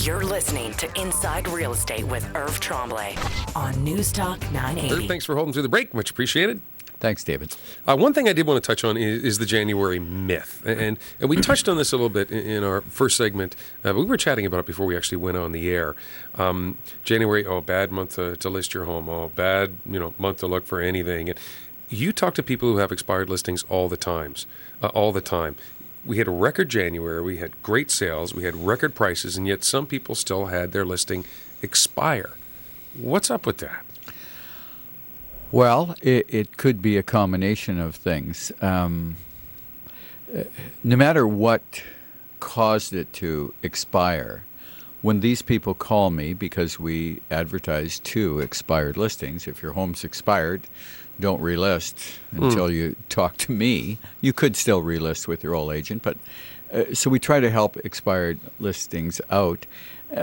You're listening to Inside Real Estate with Irv Tremblay on Newstalk 980. Irv, thanks for holding through the break. Much appreciated. Thanks, David. One thing I did want to touch on is the January myth. And we touched on this a little bit in our first segment. But we were chatting about it before we actually went on the air. January, bad month to list your home. Bad month to look for anything. And you talk to people who have expired listings all the time. We had a record January. We had great sales. We had record prices. And yet some people still had their listing expire. What's up with that? Well, it could be a combination of things. No matter what caused it to expire, when these people call me, because we advertise 2 expired listings, if your home's expired, don't relist until you talk to me. You could still relist with your old agent, but so we try to help expired listings out.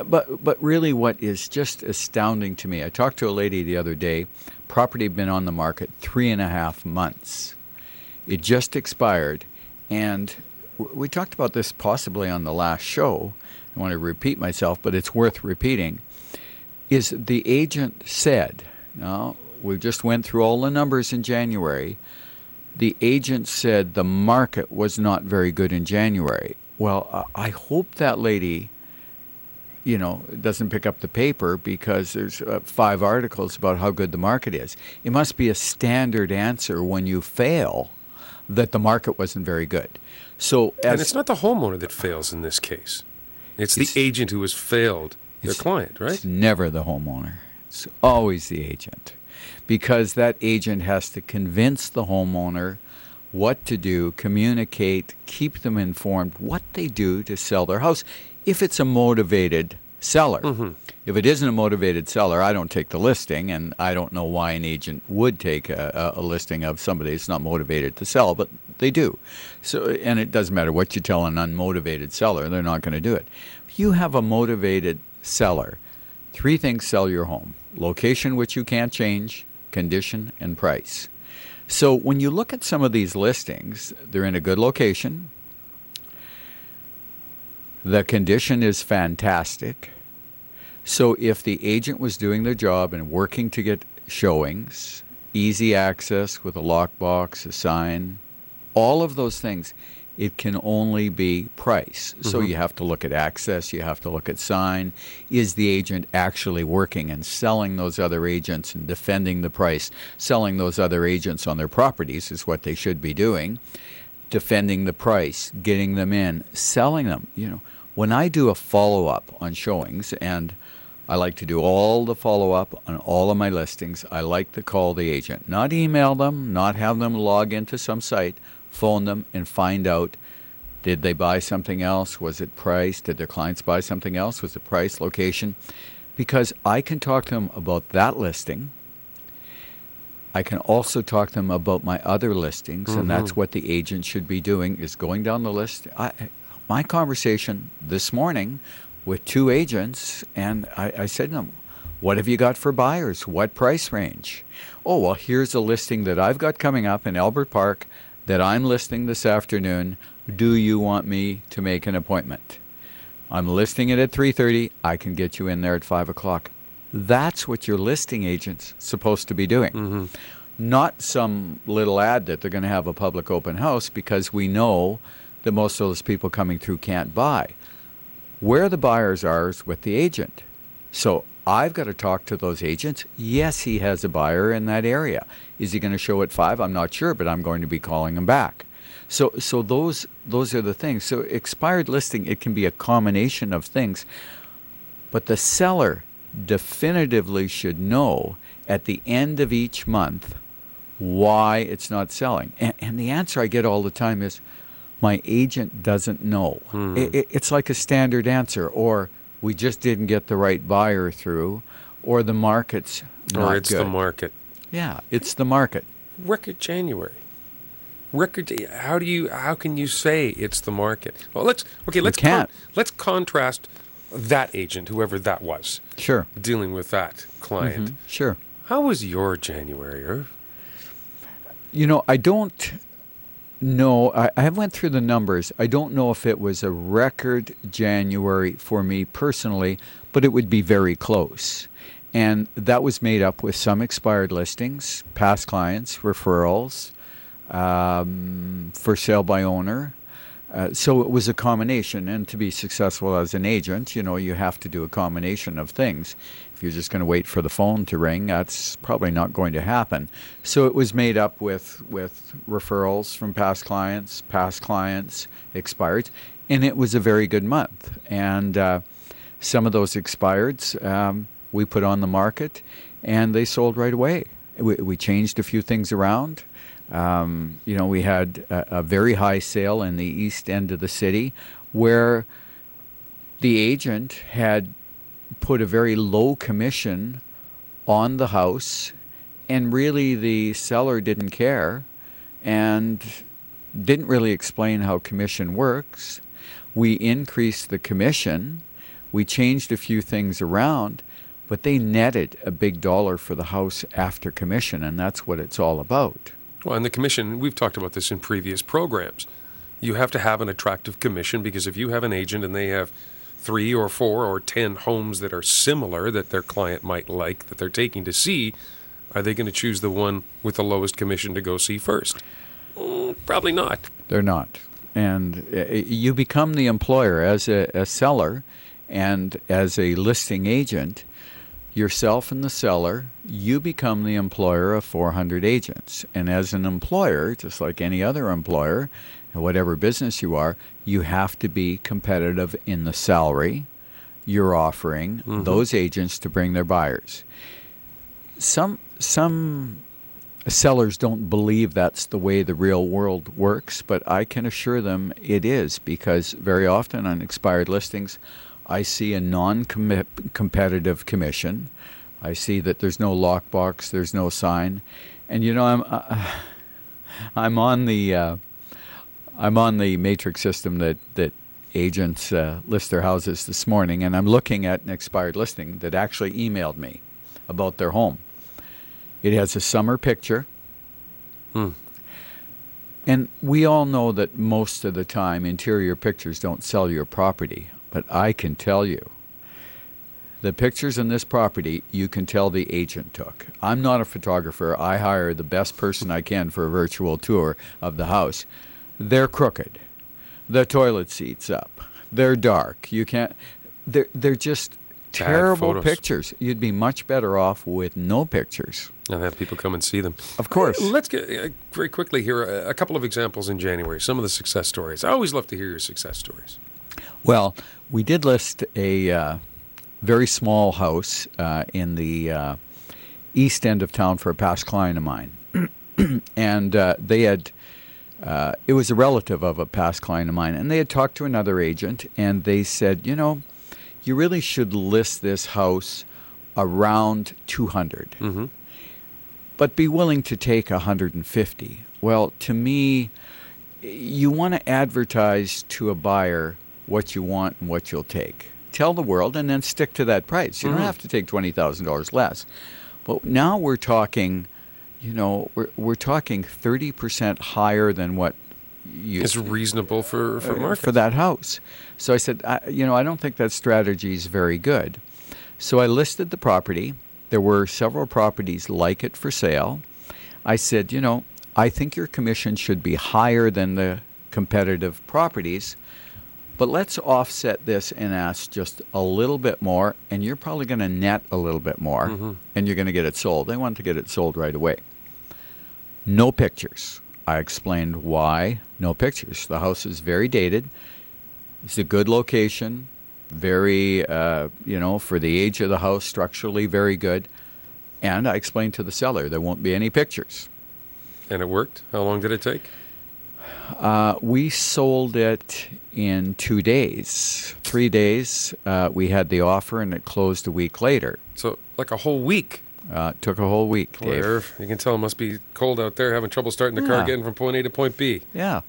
But really what is just astounding to me, I talked to a lady the other day, property had been on the market 3.5 months. It just expired, and we talked about this possibly on the last show. I want to repeat myself, but it's worth repeating, is the agent said, now we just went through all the numbers in January, the agent said the market was not very good in January. Well, I hope that lady doesn't pick up the paper because there's 5 articles about how good the market is. It must be a standard answer when you fail that the market wasn't very good. And it's not the homeowner that fails in this case. It's the agent who has failed their client, right? It's never the homeowner. It's always the agent. Because that agent has to convince the homeowner what to do, communicate, keep them informed, what they do to sell their house. If it's a motivated seller. Mm-hmm. If it isn't a motivated seller, I don't take the listing, and I don't know why an agent would take a listing of somebody that's not motivated to sell, but they do. And it doesn't matter what you tell an unmotivated seller, they're not going to do it. If you have a motivated seller, 3 things sell your home: location, which you can't change, condition, and price. So when you look at some of these listings, they're in a good location. The condition is fantastic. So if the agent was doing their job and working to get showings, easy access with a lockbox, a sign, all of those things, it can only be price. Mm-hmm. So you have to look at access, you have to look at sign. Is the agent actually working and selling those other agents and defending the price? Selling those other agents on their properties is what they should be doing. Defending the price, getting them in, selling them. When I do a follow-up on showings, and I like to do all the follow-up on all of my listings, I like to call the agent. Not email them, not have them log into some site, phone them and find out, did they buy something else? Was it price? Did their clients buy something else? Was it price, location? Because I can talk to them about that listing. I can also talk to them about my other listings, and that's what the agent should be doing, is going down the list. My conversation this morning with 2 agents, and I said to them, what have you got for buyers? What price range? Oh, well, here's a listing that I've got coming up in Albert Park that I'm listing this afternoon. Do you want me to make an appointment? I'm listing it at 3:30. I can get you in there at 5 o'clock. That's what your listing agent's supposed to be doing. Mm-hmm. Not some little ad that they're going to have a public open house, because we know that most of those people coming through can't buy. Where the buyers are is with the agent. So I've got to talk to those agents. Yes, he has a buyer in that area. Is he going to show at 5? I'm not sure, but I'm going to be calling him back. So those are the things. So expired listing, it can be a combination of things. But the seller definitively should know at the end of each month why it's not selling. And the answer I get all the time is, my agent doesn't know. It's like a standard answer, or we just didn't get the right buyer through, or the market's not good. Or it's the market. Yeah, it's the market. Record January. How can you say it's the market? Well, let's contrast that agent, whoever that was. Sure. Dealing with that client. Mm-hmm. Sure. How was your January, Irv? I don't No, I went through the numbers. I don't know if it was a record January for me personally, but it would be very close. And that was made up with some expired listings, past clients, referrals, for sale by owner. So it was a combination. And to be successful as an agent, you have to do a combination of things. If you're just going to wait for the phone to ring, that's probably not going to happen. So it was made up with referrals from past clients, expireds, and it was a very good month. And some of those expireds we put on the market, and they sold right away. We changed a few things around. We had a very high sale in the east end of the city where the agent had put a very low commission on the house, and really the seller didn't care and didn't really explain how commission works. We increased the commission. We changed a few things around, but they netted a big dollar for the house after commission, and that's what it's all about. Well, and the commission, we've talked about this in previous programs. You have to have an attractive commission, because if you have an agent and they have 3 or 4 or 10 homes that are similar that their client might like, that they're taking to see, are they going to choose the one with the lowest commission to go see first? Probably not. They're not. And you become the employer as a seller, and as a listing agent, yourself and the seller, you become the employer of 400 agents. And as an employer, just like any other employer, whatever business you are, you have to be competitive in the salary you're offering those agents to bring their buyers. Some sellers don't believe that's the way the real world works, but I can assure them it is, because very often on expired listings, I see a non-competitive commission. I see that there's no lockbox, there's no sign, and I'm on the matrix system that agents list their houses this morning, and I'm looking at an expired listing that actually emailed me about their home. It has a summer picture, and we all know that most of the time interior pictures don't sell your property. But I can tell you, the pictures in this property, you can tell the agent took. I'm not a photographer. I hire the best person I can for a virtual tour of the house. They're crooked. The toilet seat's up. They're dark. You can't. They're just terrible pictures. You'd be much better off with no pictures. And have people come and see them. Of course. Let's get very quickly here a couple of examples in January. Some of the success stories. I always love to hear your success stories. Well, we did list a very small house in the east end of town for a past client of mine. And they had, it was a relative of a past client of mine, and they had talked to another agent, and they said, you really should list this house around 200, but be willing to take 150. Well, to me, you want to advertise to a buyer what you want and what you'll take. Tell the world and then stick to that price. You don't have to take $20,000 less. But now we're talking, we're talking 30% higher than what it's reasonable for market. For that house. So I said, I don't think that strategy is very good. So I listed the property. There were several properties like it for sale. I said, I think your commission should be higher than the competitive properties, but let's offset this and ask just a little bit more, and you're probably going to net a little bit more, and you're going to get it sold. They want to get it sold right away. No pictures. I explained why no pictures. The house is very dated. It's a good location, very, for the age of the house, structurally very good. And I explained to the seller there won't be any pictures. And it worked? How long did it take? We sold it in 2 days. 3 days, we had the offer, and it closed a week later. So like a whole week? Took a whole week, Boy, Dave. Irv, you can tell it must be cold out there, having trouble starting the car, getting from point A to point B. Yeah.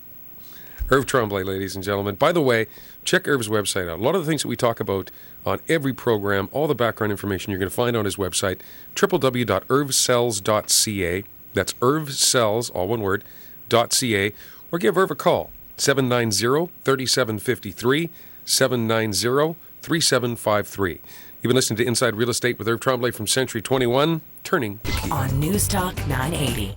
Irv Tremblay, ladies and gentlemen. By the way, check Irv's website out. A lot of the things that we talk about on every program, all the background information you're going to find on his website, www.irvsells.ca. That's irvsells, all one word, .ca. or give Irv a call, 790-3753, 790-3753. You've been listening to Inside Real Estate with Irv Tremblay from Century 21, turning the key. On Newstalk 980.